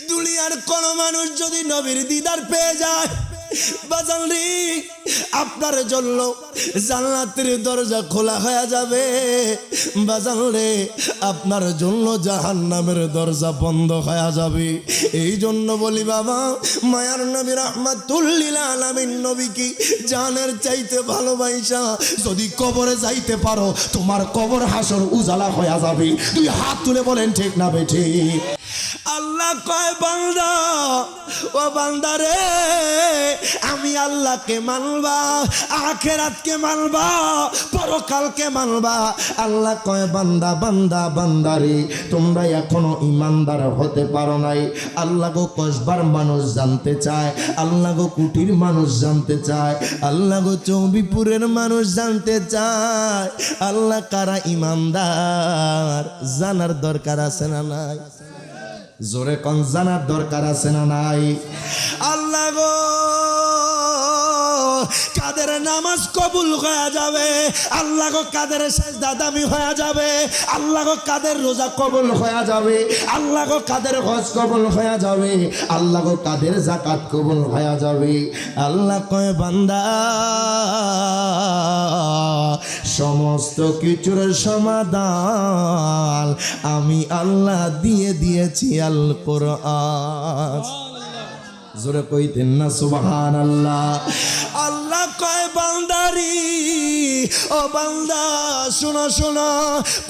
দুনিয়ার কোন মানুষ যদি নবীর দিদার পেয়ে যায় বাজান রে, আপনার জন্য জান্নাতের দরজা খোলা হয়ে যাবে। বাজান রে, আপনার জন্য জাহান্নামের দরজা বন্ধ হয়ে যাবে। এই জন্য বলি বাবা, মায়ার নবী রাহমাতুল লিল আলামিন নবী কি জানের চাইতে ভালোবাসা যদি কবরে যাইতে পারো, তোমার কবর হাসর উজালা হয়ে যাবে। তুই হাত তুলে বলেন ঠিক না বেঠি? আল্লাহ কয় বান্দা, ও বান্দা রে, আমি আল্লাহকে মানবা, আখিরাতকে মানবা, পরকালকে মানবা। আল্লাহ কয় বান্দা বান্দা বান্দা রে, তোমরা এখনো ইমানদার হতে পারো নাই। আল্লাহ গো কসবার মানুষ জানতে চায়, আল্লাহ গো কুটির মানুষ জানতে চায়, আল্লাহ গো চৌবিপুরের মানুষ জানতে চায় আল্লাহ কারা ইমানদার। জানার দরকার আছে না নাই? জোরে কোন জানার দরকার আছে না নাই? আল্লাহ গো কাদের নামাজ কবুল হয়ে যাবে, আল্লাহ গো কাদের সেজদা দামি হয়ে যাবে, আল্লাহ গো কাদের রোজা কবুল হয়ে যাবে, আল্লাহ গো কাদের হজ কবুল হয়ে যাবে, আল্লাহ গো কাদের যাকাত কবুল হয়ে যাবে। আল্লাহ কয় বান্দা, সমস্ত কিছুর সমাধান আমি আল্লাহ দিয়ে দিয়েছি আল কোরআন। জোরে কইতেন না সুবহানাল্লাহ? আল্লাহ কয় বান্দারি, ও বান্দা শোনো শোনো,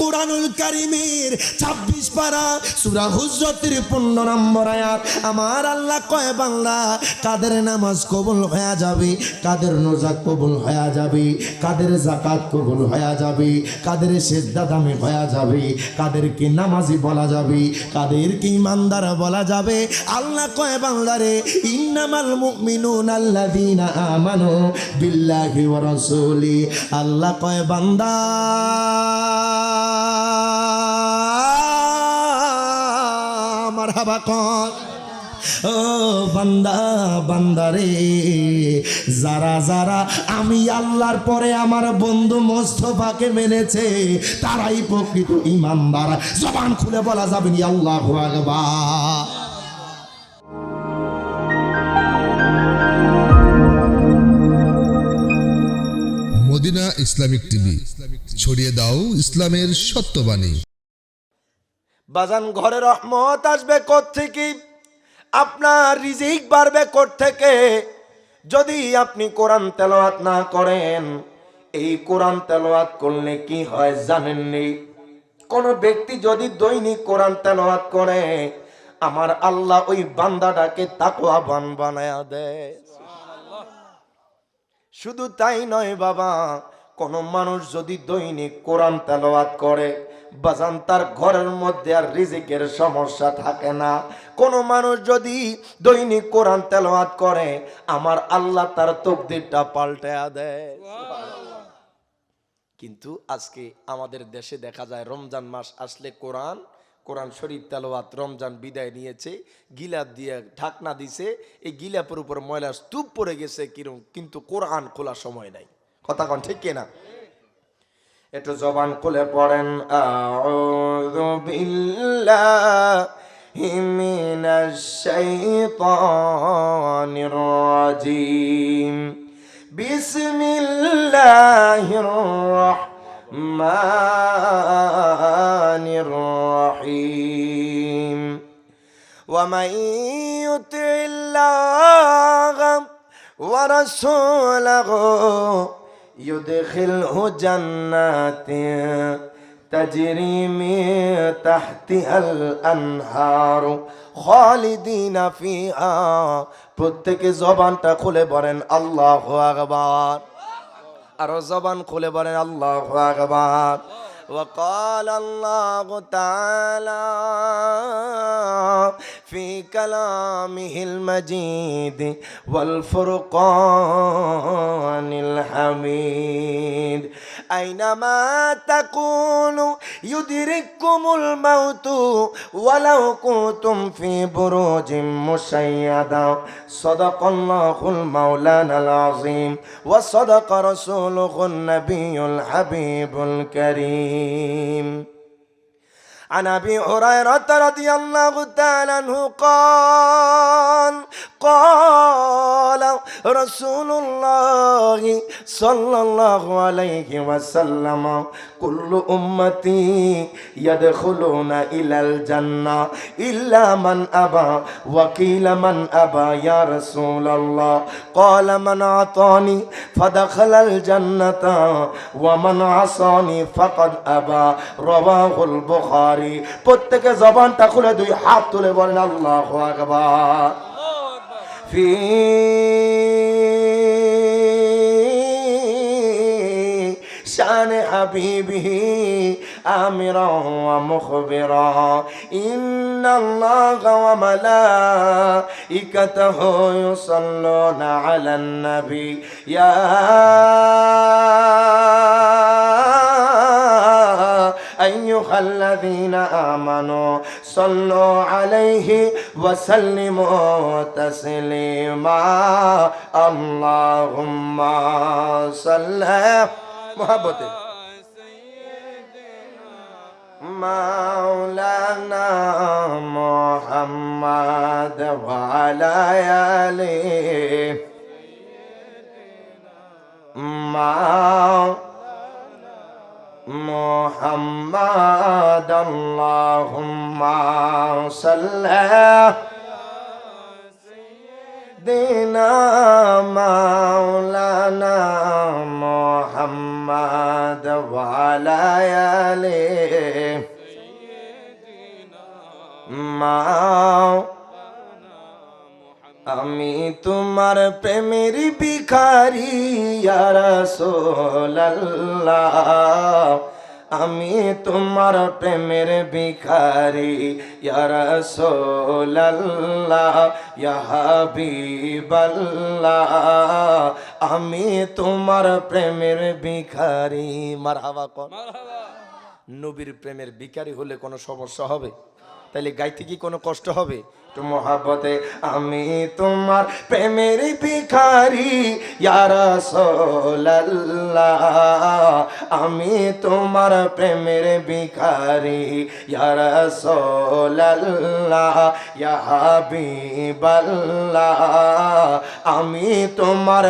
কোরআনুল কারীমের 26 পারা সূরা হুজরাতের 15 নম্বর আয়াত। আমার আল্লাহ কয় বান্দা, কাদের নামাজ কবুল হয়ে যাবে, কাদের রোজা কবুল হয়ে যাবে, কাদের যাকাত কবুল হয়ে যাবে, কাদের সিজদা দামি হয়ে যাবে, কাদেরকে নামাজি বলা যাবে, কাদেরকে ইমানদার বলা যাবে। আল্লাহ কয় বান্দারে, ইন্নামাল মুমিনুনা আল্লাযীনা আমানু বিল্লাহি ওয়া রাসূলি। আল্লাহ কয় বান্দা, মারহাবা কর। ও বান্দা বান্দারে, যারা যারা আমি আল্লাহর পরে আমার বন্ধু মোস্তফাকে মেনেছে তারাই প্রকৃত ঈমানদার। জবান খুলে বলা যাবে না আল্লাহু আকবার। মদিনা ইসলামিক টিভি, ছড়িয়ে দাও ইসলামের সত্যবাণী। বাজান ঘরে রহমত আসবে কোত্থেকে, আপনার রিজিক বাড়বে কোত্থেকে যদি আপনি কোরআন তেলাওয়াত না করেন? এই কোরআন তেলাওয়াত করলে কি হয় জানেননি? কোন ব্যক্তি যদি দৈনিক কোরআন তেলাওয়াত করে, আমার আল্লাহ ওই বান্দাটাকে তাকওয়াবান বানায়া দেয়। শুধু তাই নয় বাবা, কোন মানুষ যদি দৈনিক কোরআন তেলাওয়াত করে, বাজান তার ঘরের মধ্যে আর রিজিকের সমস্যা থাকে না। কোন মানুষ যদি দৈনিক কোরআন তেলাওয়াত করে, আমার আল্লাহ তার তকদিরটা পাল্টায়া দেয়। কিন্তু আজকে আমাদের দেশে দেখা যায় রমজান মাস আসলে কোরআন শরীফ তেলাওয়াত, রমজান বিদায় নিয়েছে, গিলাপ দিয়ে ঢাকনা দিছে, এই গিলাপের উপর ময়লার স্তূপ পড়ে গেছে কিরকম, কিন্তু কোরআন খোলার সময় নাই। কথা কোন ঠিক কিনা? একটু জবান খুলে পড়েন, আউযু বিল্লাহি মিনাশ শাইতানির রাজিম, বিসমিল্লাহির রাহমানির রহিম। ওয়া মান ইউতিল্লাহা ওয়া রাসূলাহু يدخله جنات تجري من تحتها الأنهار خالدين فيها। প্রত্যেকে জবানটা খুলে বলেন আল্লাহু আকবার। আরো জবান খুলে বলেন আল্লাহু আকবার। وقال الله تعالى في كلامه المجيد والفرقان الحميد، أينما تكونوا يدرككم الموت ولو كنتم في بروج مشيدة. صدق الله المولانا العظيم وصدق رسوله النبي الحبيب الكريم। عن أبي هريرة رضي الله تعالى عنه قال رسول الله صلى الله عليه وسلم كل أمتي يدخلون إلى الجنة إلا من أبى وقيل من أبى يا رسول الله قال من أعطاني فدخل الجنة ومن عصاني فقد أبى رواه البخاري প্রত্যেকে জবানটা খুলে দুই হাত তুলে বলেন আল্লাহু আকবার في شان حبيبه آمرا ومخبرا إن الله وملائكته يصلون على النبي يا أيها الذين آمنوا صلوا عليه وسلموا تسليما اللهم صل محبته مولانا محمد وعلى آله محمد اللهم صل سيدنا مولانا محمد وعلى آله আমি তোমার প্রেমের ভিখারি ইয়া রাসূলুল্লাহ আমি তোমার প্রেমের ভিখারি ইয়া রাসূলুল্লাহ ইয়া হাবিবাল্লাহ আমি তোমার প্রেমের ভিখারি মারহাবা কর নবীর প্রেমের ভিখারি হলে কোনো সমস্যা হবে তাইলে গাইতে কি কোনো কষ্ট হবে তো মোহাব্বতে আমি তোমার প্রেমের ভিখারি ইয়া রাসূলুল্লাহ আমি তোমার প্রেমের ভিখারি ইয়া রাসূলুল্লাহ ইয়া হাবিবাল্লাহ আমি তোমার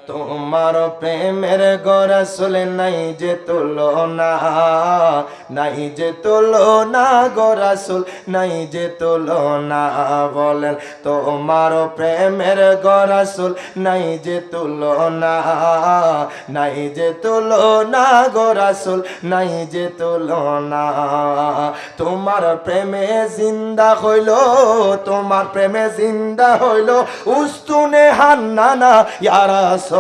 তোমার প্রেমের গো রাসূল নাই যে তুলনা নাই যে তুলনা গো রাসূল নাই যে তুলনা বলেন তোমার প্রেমের গো রাসূল নাই যে তুলনা নাই যে তুলনা গো রাসূল নাই যে তুলনা তোমার প্রেমে জিন্দা হইল তোমার প্রেমে জিন্দা হইল উস্তুনে হান্নানা ইয়া রাসূল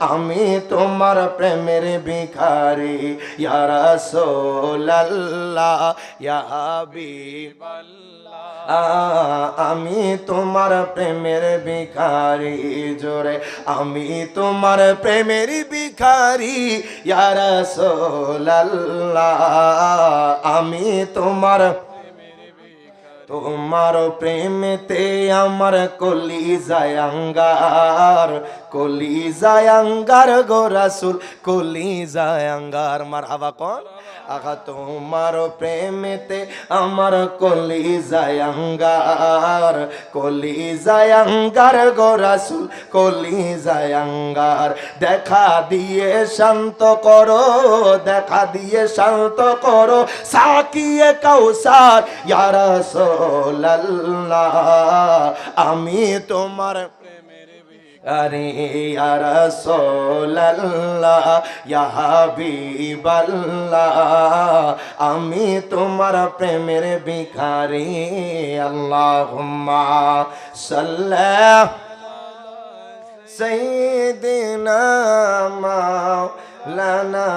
আমি তোমার প্রেমের ভিখারি ইয়া রাসূলুল্লাহ ইয়া হাবিবাল্লাহ আমি তোমার প্রেমের ভিখারি জোরে আমি তোমার প্রেমের ভিখারি ইয়া রাসূলুল্লাহ আমি তোমার তোমার প্রেমেতে আমার কলিজায় আঙ্গার গো রাসূল কলিজায় আঙ্গার মারহাবা কোন আগা তোমার প্রেমেতে আমার কলিজায় আঙ্গার গো রাসূল কলিজায় আঙ্গার দেখা দিয়ে শান্ত করো সাকিয়ে কাউসার ইয়া রাসূলুল্লাহ আমি তোমার আরে ইয়া রাসূলুল্লাহ ইয়া হাবিবাল্লাহ আমি তোমার প্রেমের ভিখারি আল্লাহুম্মা সাল্লি সাইয়্যিদিনা মাওলানা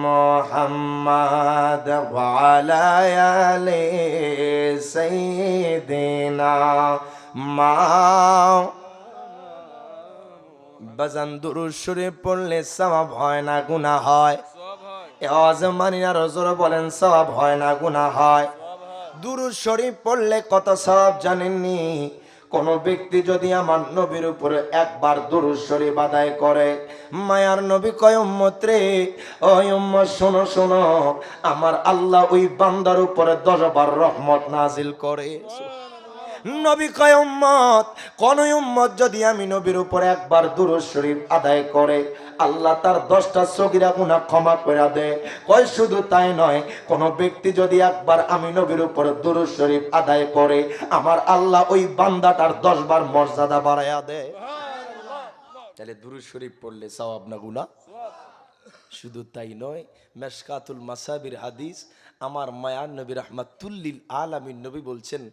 মুহাম্মদ ওয়া আলা আলি সাইয়্যিদিনা বাজান দুরূদ শরীফ পড়লে সওয়াব হয় না গুনাহ হয় এ আওয়াজ মানি না রজর বলেন সওয়াব হয় না গুনাহ হয় দুরূদ শরীফ পড়লে কত সওয়াব জানেননি কোন ব্যক্তি যদি আমার নবীর উপরে একবার দুরূদ শরীফ আদায় করে, মায়ার নবী কয় উম্মত রে, ওই উম্মত শোনো শোনো, আমার আল্লাহ ওই বান্দার উপরে 10 বার রহমত নাজিল করে। নবী কয় উম্মত, কোন উম্মত যদি আমি নবীর উপর একবার দুরূদ শরীফ আদায় করে, আল্লাহ তার 10টা সগীরা গুনাহ ক্ষমা করে দেয়। কয় শুধু তাই নয়, কোন ব্যক্তি যদি একবার আমি নবীর উপর দুরূদ শরীফ আদায় করে, আমার আল্লাহ ওই বান্দাটার 10 বার মর্যাদা বাড়ায়া দেয়। তাহলে দুরূদ শরীফ পড়লে সওয়াব না গুনাহ? শুধু তাই নয়, মেশকাতুল মাসাবির হাদিস, আমার মায়ার নবী রাহমাতুল লিল আলামিন নবী বলছেন,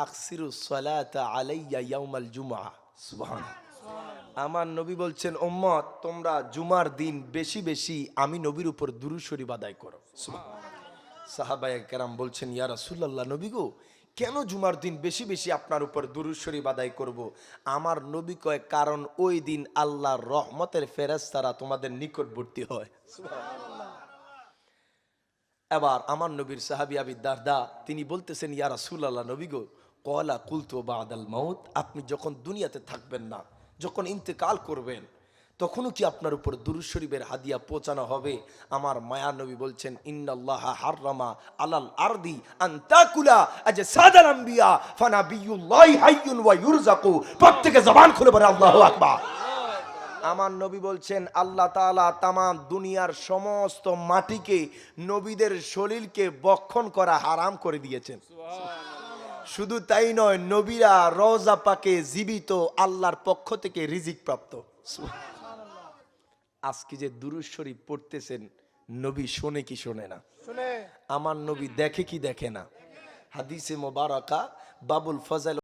আকসিরুস সালাতা আলাইয়া ইয়াউমাল জুমআ। সুবহানাল্লাহ। আমার নবী বলছেন, উম্মত তোমরা জুমার দিন বেশি বেশি আমি নবীর উপর দুরূদ শরীফ আদায় করো। সাহাবায়ে কেরাম বলছেন, ইয়া রাসূলুল্লাহ, নবী গো, কেন জুমার দিন বেশি বেশি আপনার উপর দুরূদ শরীফ আদায় করব? আমার নবী কয়, কারণ ওই দিন আল্লাহর রহমতের ফেরেশতারা তোমাদের নিকটবর্তী হয়। এবার আমার নবীর সাহাবী আবু দারদা তিনি বলতেছেন, ইয়া রাসূলুল্লাহ, নবী গো, ক্বালা কুলতু বাদাল মাউত, আপনি যখন দুনিয়াতে থাকবেন না, যখন ইন্তেকাল করবেন, তখনও কি আপনার উপর দুরূদ শরীফের হাদিয়া পৌঁছানো হবে? আমার মায়ার নবী বলছেন, ইন্নাল্লাহা হাররামা আলাল আরদি আন তাকুলা আজসাদাল আম্বিয়া ফানাবিয়ুল্লাহি হাইয়ুন ওয়া ইউরযাকু। প্রত্যেকে জবান খুলে বলে আল্লাহু আকবার। আমার নবী বলছেন, আল্লাহ তাআলা তামাম দুনিয়ার সমস্ত মাটিকে, নবীদের শরীরকে বক্ষণ করা হারাম করে দিয়েছেন। শুধু তাই নয়, নবীরা রওজা পাকে জীবিত, আল্লাহর পক্ষ থেকে রিজিক প্রাপ্ত। আজকে যে দুরূদ শরীফ পড়তেছেন, নবী শোনে কি শোনে না? আমার নবী দেখে কি দেখে না? হাদিসে মোবারকা বাবুল ফজল